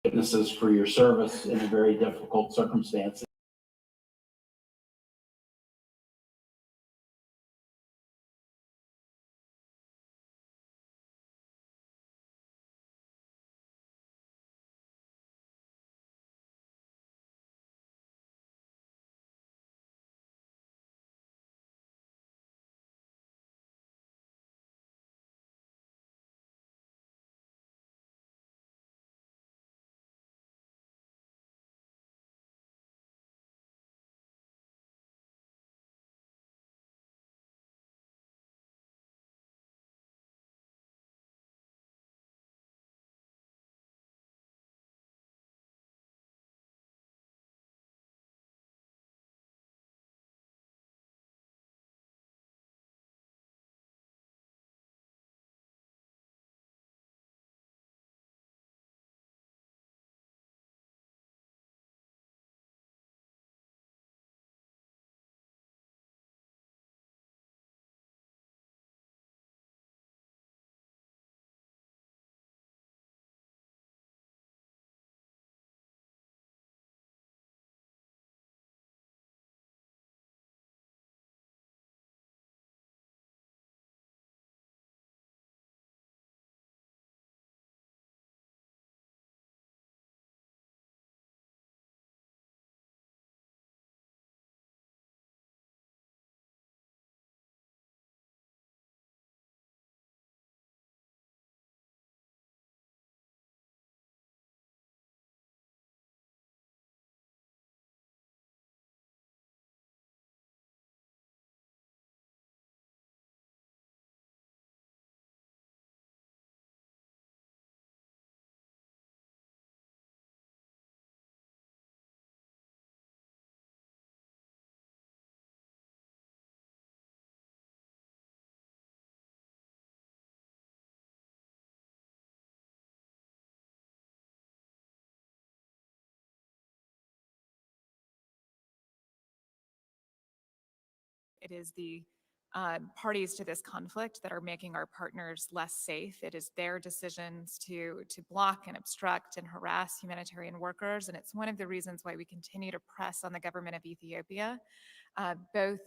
witnesses for your service in a very difficult circumstance. It is the parties to this conflict that are making our partners less safe. It is their decisions to block and obstruct and harass humanitarian workers. And it's one of the reasons why we continue to press on the government of Ethiopia, both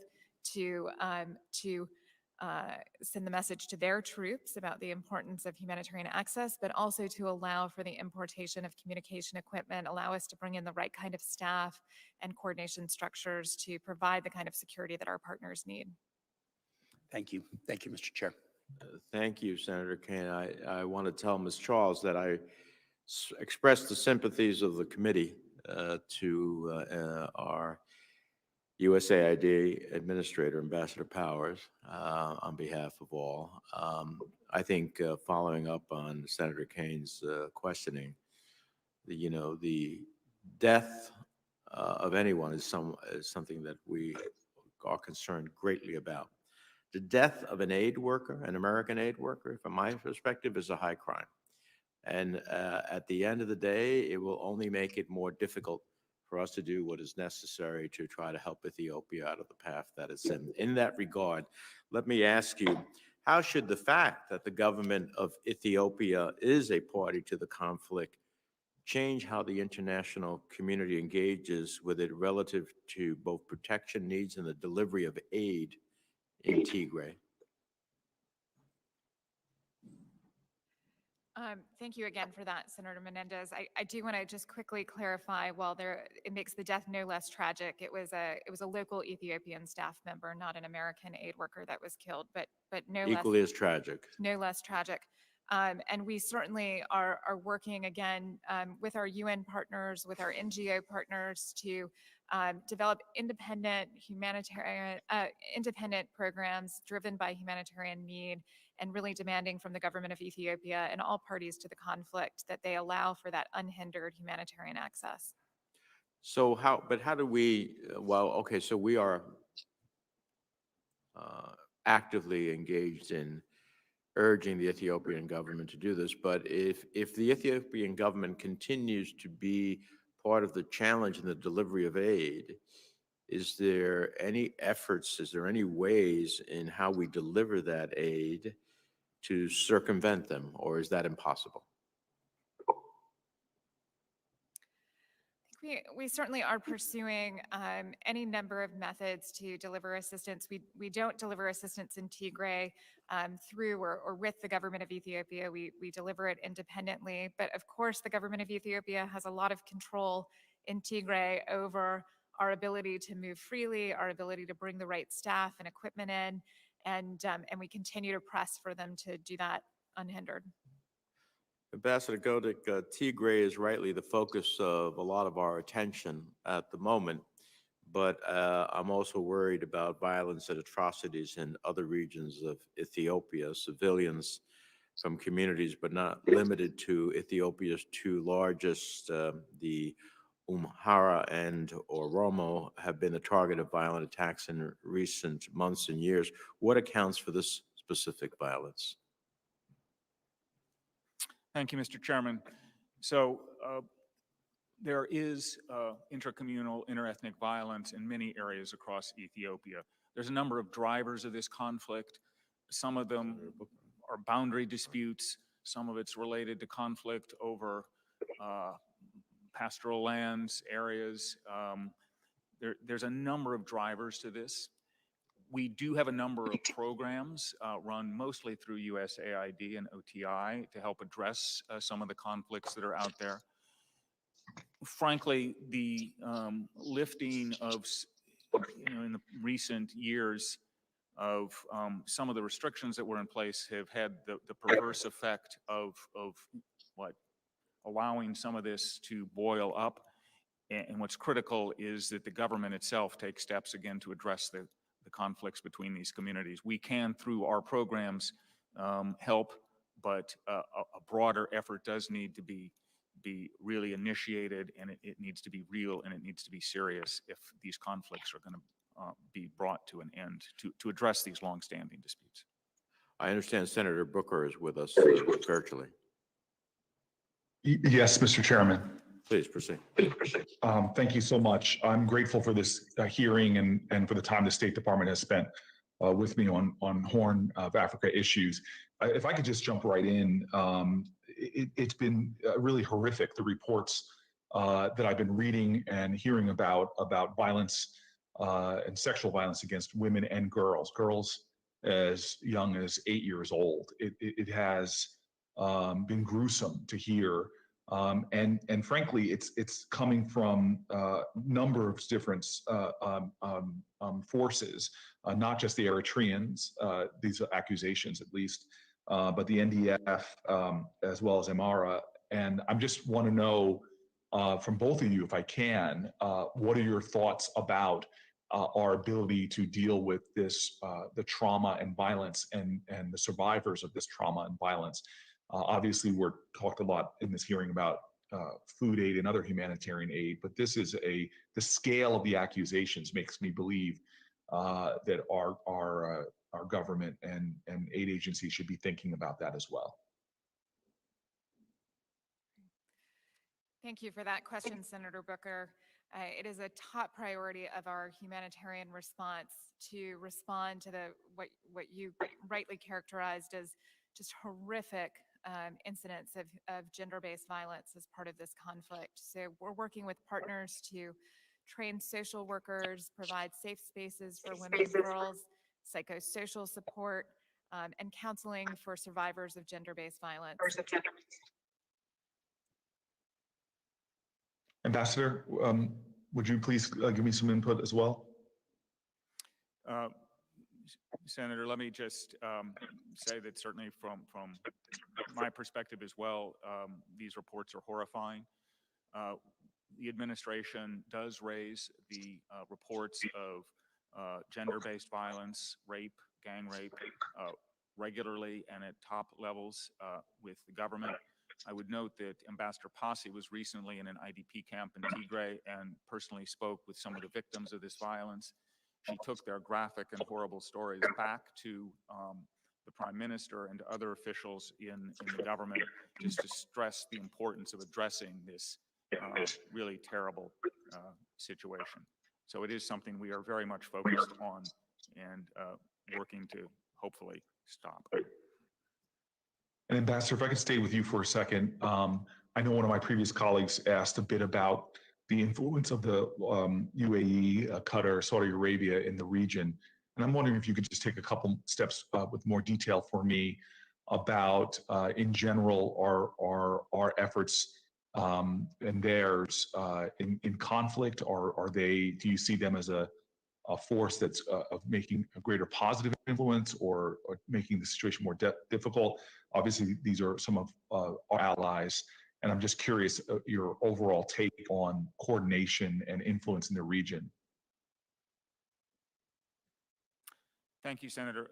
to send the message to their troops about the importance of humanitarian access, but also to allow for the importation of communication equipment, allow us to bring in the right kind of staff and coordination structures to provide the kind of security that our partners need. Thank you. Thank you, Mr. Chair. Thank you, Senator Kane. I want to tell Ms. Charles that I express the sympathies of the committee to our USAID Administrator, Ambassador Powers, on behalf of all. I think following up on Senator Kane's questioning, the death of anyone is something that we are concerned greatly about. The death of an aid worker, an American aid worker, from my perspective, is a high crime. And at the end of the day, it will only make it more difficult for us to do what is necessary to try to help Ethiopia out of the path that it's in. In that regard, let me ask you, how should the fact that the government of Ethiopia is a party to the conflict change how the international community engages with it relative to both protection needs and the delivery of aid in Tigray? Thank you again for that, Senator Menendez. I do want to just quickly clarify, while it makes the death no less tragic, it was a local Ethiopian staff member, not an American aid worker that was killed, but Equally as tragic. No less tragic. And we certainly are working again with our UN partners, with our NGO partners to develop independent programs driven by humanitarian need, and really demanding from the government of Ethiopia and all parties to the conflict that they allow for that unhindered humanitarian access. So how do we, so we are actively engaged in urging the Ethiopian government to do this, but if the Ethiopian government continues to be part of the challenge in the delivery of aid, is there any ways in how we deliver that aid to circumvent them, or is that impossible? We certainly are pursuing any number of methods to deliver assistance. We don't deliver assistance in Tigray through or with the government of Ethiopia. We deliver it independently. But of course, the government of Ethiopia has a lot of control in Tigray over our ability to move freely, our ability to bring the right staff and equipment in, and we continue to press for them to do that unhindered. Ambassador Godick, Tigray is rightly the focus of a lot of our attention at the moment, but I'm also worried about violence and atrocities in other regions of Ethiopia. Civilians from communities, but not limited to Ethiopia's two largest, the Amhara and Oromo, have been the target of violent attacks in recent months and years. What accounts for this specific violence? Thank you, Mr. Chairman. So there is intercommunal, interethnic violence in many areas across Ethiopia. There's a number of drivers of this conflict. Some of them are boundary disputes. Some of it's related to conflict over pastoral lands, areas. There's a number of drivers to this. We do have a number of programs run mostly through USAID and OTI to help address some of the conflicts that are out there. Frankly, the lifting of, in the recent years of some of the restrictions that were in place have had the perverse effect of what, allowing some of this to boil up. And what's critical is that the government itself take steps again to address the conflicts between these communities. We can, through our programs, help, but a broader effort does need to be really initiated, and it needs to be real, and it needs to be serious if these conflicts are going to be brought to an end to address these longstanding disputes. I understand Senator Booker is with us virtually. Yes, Mr. Chairman. Please proceed. Thank you so much. I'm grateful for this hearing and for the time the State Department has spent with me on Horn of Africa issues. If I could just jump right in, it's been really horrific, the reports that I've been reading and hearing about violence and sexual violence against women and girls as young as 8 years old. It has been gruesome to hear. And frankly, it's coming from a number of different forces, not just the Eritreans, these accusations at least, but the NDF as well as Amhara. And I just want to know from both of you, if I can, what are your thoughts about our ability to deal with this, the trauma and violence and the survivors of this trauma and violence? Obviously, we're talked a lot in this hearing about food aid and other humanitarian aid, but this is the scale of the accusations makes me believe that our government and aid agencies should be thinking about that as well. Thank you for that question, Senator Booker. It is a top priority of our humanitarian response to respond to what you rightly characterized as just horrific incidents of gender-based violence as part of this conflict. So we're working with partners to train social workers, provide safe spaces for women and girls, psychosocial support, and counseling for survivors of gender-based violence. Ambassador, would you please give me some input as well? Senator, let me just say that certainly from my perspective as well, these reports are horrifying. The administration does raise the reports of gender-based violence, rape, gang rape, regularly and at top levels with the government. I would note that Ambassador Posse was recently in an IDP camp in Tigray and personally spoke with some of the victims of this violence. She took their graphic and horrible stories back to the Prime Minister and other officials in the government just to stress the importance of addressing this really terrible situation. So it is something we are very much focused on and working to hopefully stop. And Ambassador, if I could stay with you for a second, I know one of my previous colleagues asked a bit about the influence of the UAE, Qatar, Saudi Arabia in the region. And I'm wondering if you could just take a couple steps with more detail for me about, in general, our efforts and theirs in conflict, or are they? Do you see them as a force that's of making a greater positive influence, or making the situation more difficult? Obviously, these are some of our allies, and I'm just curious your overall take on coordination and influence in the region. Thank you, Senator.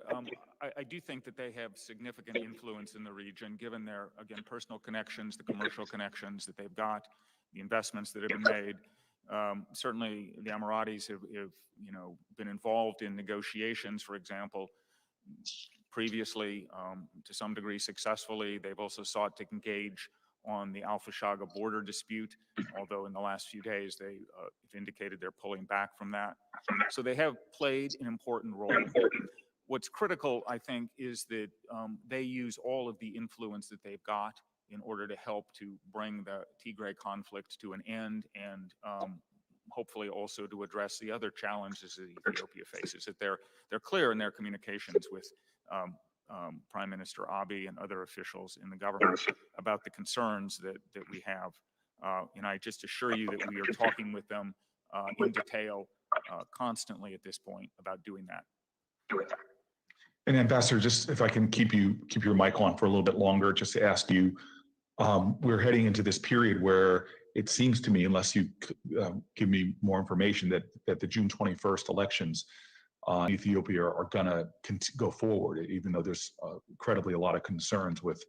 I do think that they have significant influence in the region, given their, again, personal connections, the commercial connections that they've got, the investments that have been made. Certainly, the Emiratis have been involved in negotiations, for example, previously, to some degree successfully. They've also sought to engage on the Al-Fashaga border dispute, although in the last few days they indicated they're pulling back from that. So they have played an important role. What's critical, I think, is that they use all of the influence that they've got in order to help to bring the Tigray conflict to an end, and hopefully also to address the other challenges that Ethiopia faces. That they're clear in their communications with Prime Minister Abiy and other officials in the government about the concerns that we have. And I just assure you that we are talking with them in detail constantly at this point about doing that. And Ambassador, just if I can keep your mic on for a little bit longer, just to ask you, we're heading into this period where it seems to me, unless you give me more information, that the June 21st elections in Ethiopia are going to go forward, even though there's incredibly a lot of concerns with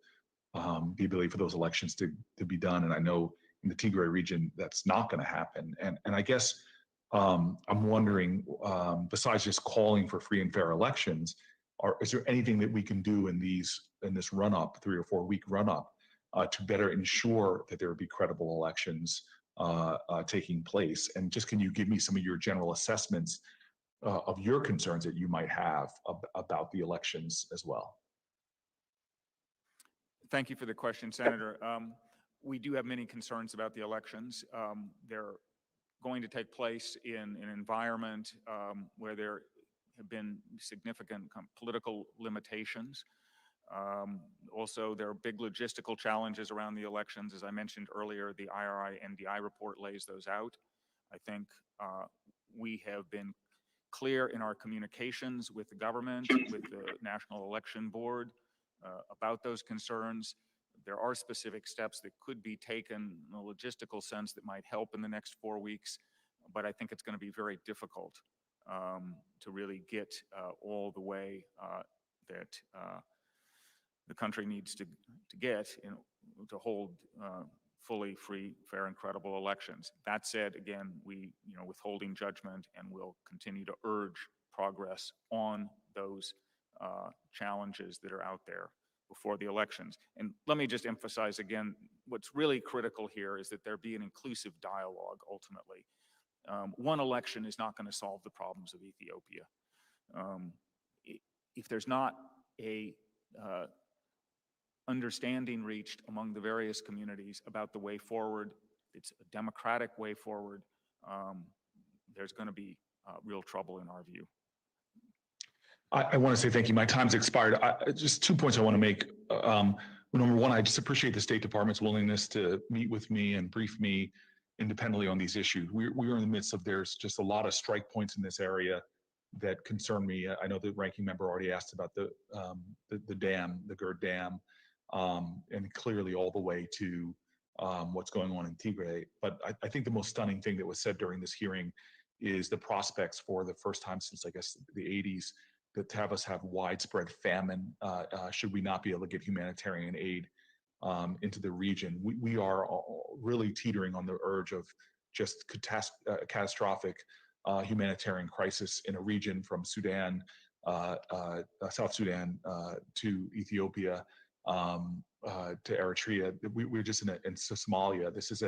the ability for those elections to be done. And I know in the Tigray region that's not going to happen. And I guess I'm wondering, besides just calling for free and fair elections, is there anything that we can do in this run-up, 3 or 4 week run-up, to better ensure that there will be credible elections taking place? And just, can you give me some of your general assessments of your concerns that you might have about the elections as well? Thank you for the question, Senator. We do have many concerns about the elections. They're going to take place in an environment where there have been significant political limitations. Also, there are big logistical challenges around the elections. As I mentioned earlier, the IRI-NDI report lays those out. I think we have been clear in our communications with the government, with the National Election Board, about those concerns. There are specific steps that could be taken in a logistical sense that might help in the next 4 weeks, but I think it's going to be very difficult to really get all the way that the country needs to get to hold fully free, fair, and credible elections. That said, again, we withholding judgment, and we'll continue to urge progress on those challenges that are out there before the elections. And let me just emphasize again, what's really critical here is that there be an inclusive dialogue ultimately. One election is not going to solve the problems of Ethiopia. If there's not a understanding reached among the various communities about the way forward, it's a democratic way forward, there's going to be real trouble in our view. I want to say thank you. My time's expired. Just 2 points I want to make. Number one, I just appreciate the State Department's willingness to meet with me and brief me independently on these issues. We're in the midst of, there's just a lot of strike points in this area that concern me. I know the ranking member already asked about the dam, the Gerd dam, and clearly all the way to what's going on in Tigray. But I think the most stunning thing that was said during this hearing is the prospects for the first time since, I guess, the 80s, that to have us have widespread famine, should we not be able to get humanitarian aid into the region. We are really teetering on the edge of just catastrophic humanitarian crisis in a region from Sudan, South Sudan, to Ethiopia, to Eritrea. We're just in Somalia. This is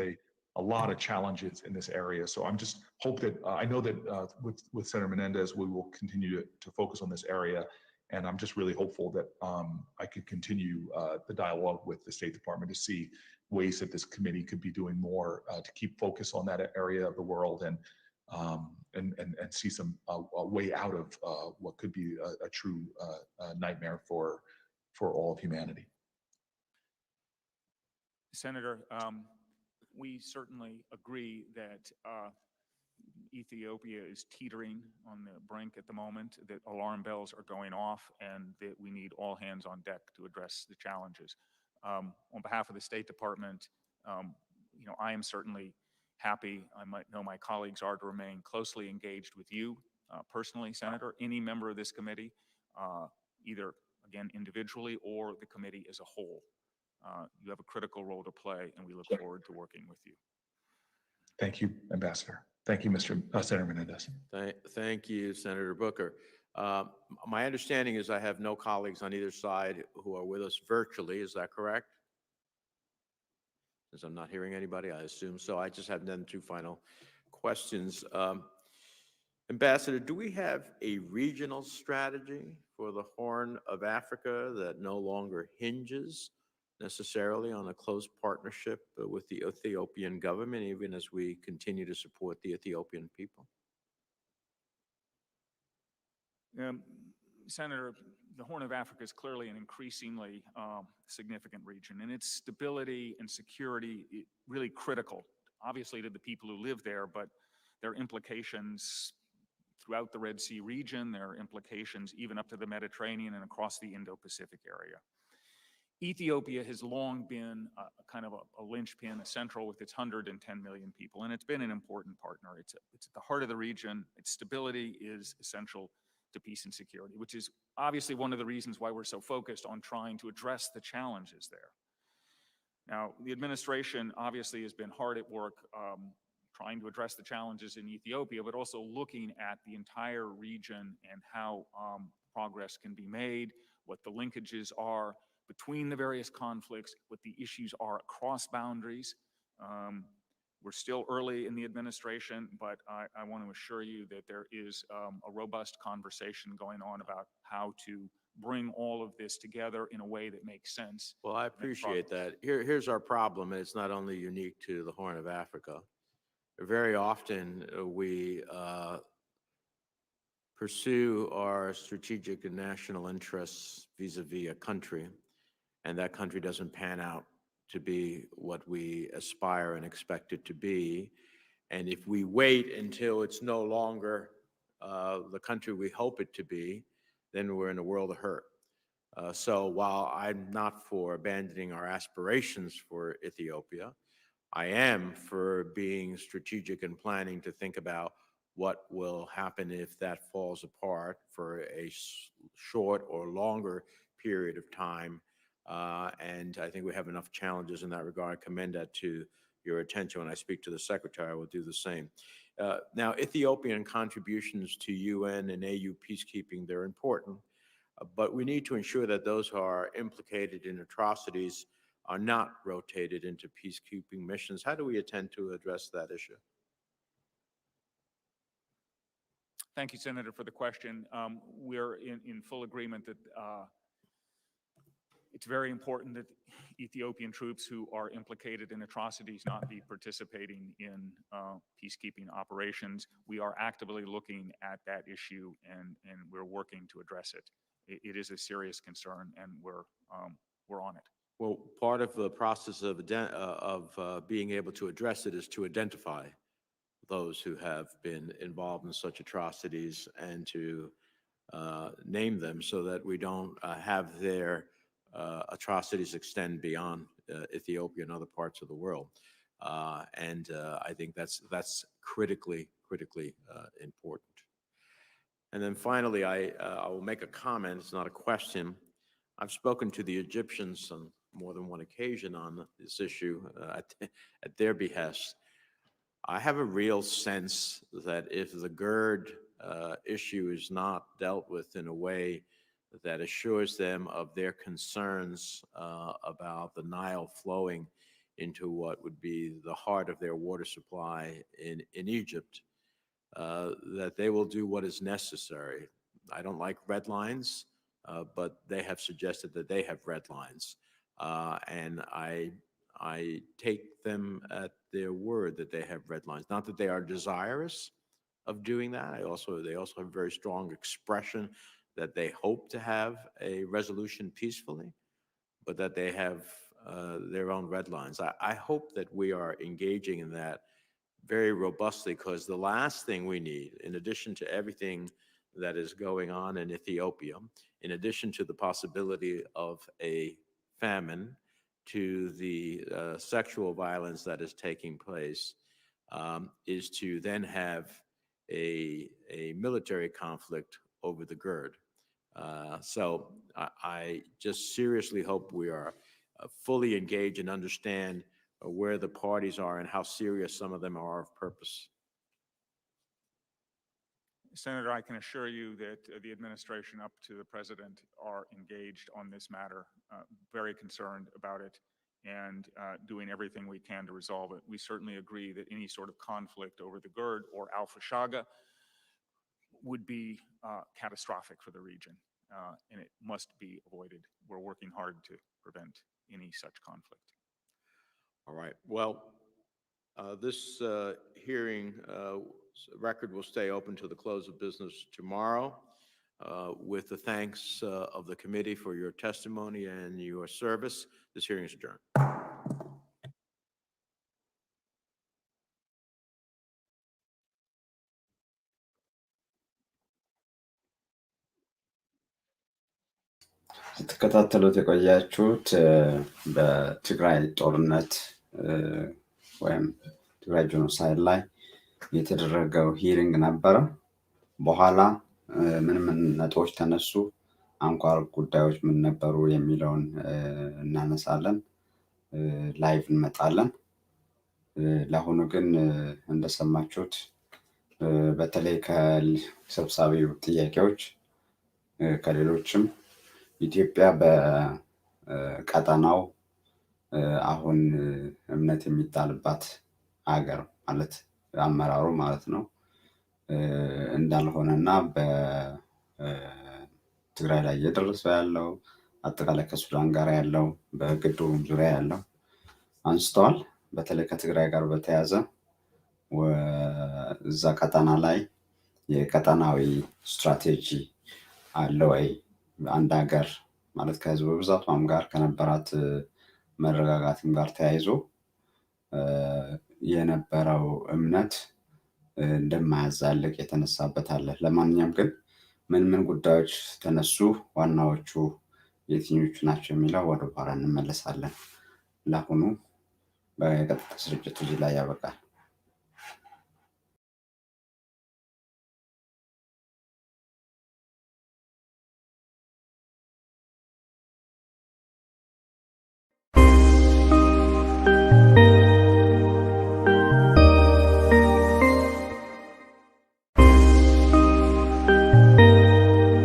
a lot of challenges in this area. So I'm just hope that I know that with Senator Menendez, we will continue to focus on this area. And I'm just really hopeful that I could continue the dialogue with the State Department to see ways that this committee could be doing more to keep focus on that area of the world and see some a way out of what could be a true nightmare for all of humanity. Senator, we certainly agree that Ethiopia is teetering on the brink at the moment, that alarm bells are going off, and that we need all hands on deck to address the challenges. On behalf of the State Department, I am certainly happy, I might know my colleagues are, to remain closely engaged with you personally, Senator, any member of this committee, either, again, individually or the committee as a whole. You have a critical role to play, and we look forward to working with you. Thank you, Ambassador. Thank you, Senator Menendez. Thank you, Senator Booker. My understanding is I have no colleagues on either side who are with us virtually. Is that correct? Since I'm not hearing anybody, I assume so. I just have then two final questions. Ambassador, do we have a regional strategy for the Horn of Africa that no longer hinges necessarily on a close partnership with the Ethiopian government, even as we continue to support the Ethiopian people? Senator, the Horn of Africa is clearly an increasingly significant region, and its stability and security is really critical, obviously, to the people who live there, but there are implications throughout the Red Sea region. There are implications even up to the Mediterranean and across the Indo-Pacific area. Ethiopia has long been kind of a linchpin, a central with its 110 million people, and it's been an important partner. It's at the heart of the region. Its stability is essential to peace and security, which is obviously one of the reasons why we're so focused on trying to address the challenges there. Now, the administration obviously has been hard at work trying to address the challenges in Ethiopia, but also looking at the entire region and how progress can be made, what the linkages are between the various conflicts, what the issues are across boundaries. We're still early in the administration, but I want to assure you that there is a robust conversation going on about how to bring all of this together in a way that makes sense. Well, I appreciate that. Here's our problem, and it's not only unique to the Horn of Africa. Very often we pursue our strategic and national interests vis-a-vis a country, and that country doesn't pan out to be what we aspire and expect it to be. And if we wait until it's no longer the country we hope it to be, then we're in a world of hurt. So while I'm not for abandoning our aspirations for Ethiopia, I am for being strategic and planning to think about what will happen if that falls apart for a short or longer period of time. And I think we have enough challenges in that regard. I commend that to your attention. When I speak to the Secretary, I will do the same. Now, Ethiopian contributions to UN and AU peacekeeping, they're important, but we need to ensure that those who are implicated in atrocities are not rotated into peacekeeping missions. How do we intend to address that issue? Thank you, Senator, for the question. We're in full agreement that it's very important that Ethiopian troops who are implicated in atrocities not be participating in peacekeeping operations. We are actively looking at that issue, and we're working to address it. It is a serious concern, and we're on it. Well, part of the process of being able to address it is to identify those who have been involved in such atrocities and to name them so that we don't have their atrocities extend beyond Ethiopia and other parts of the world. And I think that's critically important. And then finally, I will make a comment. It's not a question. I've spoken to the Egyptians on more than one occasion on this issue at their behest. I have a real sense that if the Gerd issue is not dealt with in a way that assures them of their concerns about the Nile flowing into what would be the heart of their water supply in Egypt, that they will do what is necessary. I don't like red lines, but they have suggested that they have red lines. And I take them at their word that they have red lines. Not that they are desirous of doing that. They also have very strong expression that they hope to have a resolution peacefully, but that they have their own red lines. I hope that we are engaging in that very robustly, because the last thing we need, in addition to everything that is going on in Ethiopia, in addition to the possibility of a famine, to the sexual violence that is taking place, is to then have a military conflict over the Gerd. So I just seriously hope we are fully engaged and understand where the parties are and how serious some of them are of purpose. Senator, I can assure you that the administration up to the president are engaged on this matter, very concerned about it, and doing everything we can to resolve it. We certainly agree that any sort of conflict over the Gerd or Alpha Shaga would be catastrophic for the region, and it must be avoided. We're working hard to prevent any such conflict. All right. Well, this hearing record will stay open to the close of business tomorrow. With the thanks of the committee for your testimony and your service, this hearing is adjourned. ስትከታተሉት የቆያችሁት በትግራይ ጦርነት ወይም ትግራይ ጄኖሳይድ ላይ የተደረገው ሂሪንግ ነበረ። በኋላ ምን ነጥቦች ተነሱ፣ አንኳር ጉዳዮች ምን ነበሩ የሚለውን እናነሳለን፣ ላይቭ እንመጣለን። ለአሁኑ ግን እንደሰማችሁት በተለይ ከሰብሳቢው ጥያቄዎች ከሌሎችም ኢትዮጵያ በቀጠናው አሁን እምነት የሚጣልባት ሀገር ማለት አመራሩ ማለት ነው እንዳልሆነና በትግራይ ላይ እየደረሰው ያለው አጠቃላይ ከሱዳን ጋር ያለው በግድቡም ዙሪያ ያለው አንስተዋል። በተለይ ከትግራይ ጋር በተያያዘ እዛ ቀጠና ላይ የቀጠናዊ ስትራቴጂ አለ ወይ? አንድ ሀገር ማለት ከህዝብ ብዛቷም ጋር ከነበራት መረጋጋትም ጋር ተያይዞ የነበረው እምነት እንደማያዛልቅ የተነሳበት አለ። ለማንኛውም ግን ምን ጉዳዮች ተነሱ፣ ዋናዎቹ የትኞቹ ናቸው የሚለው ወደ በኋላ እንመለሳለን። ለአሁኑ በቀጥታ ስርጭቱ እዚህ ላይ ያበቃል።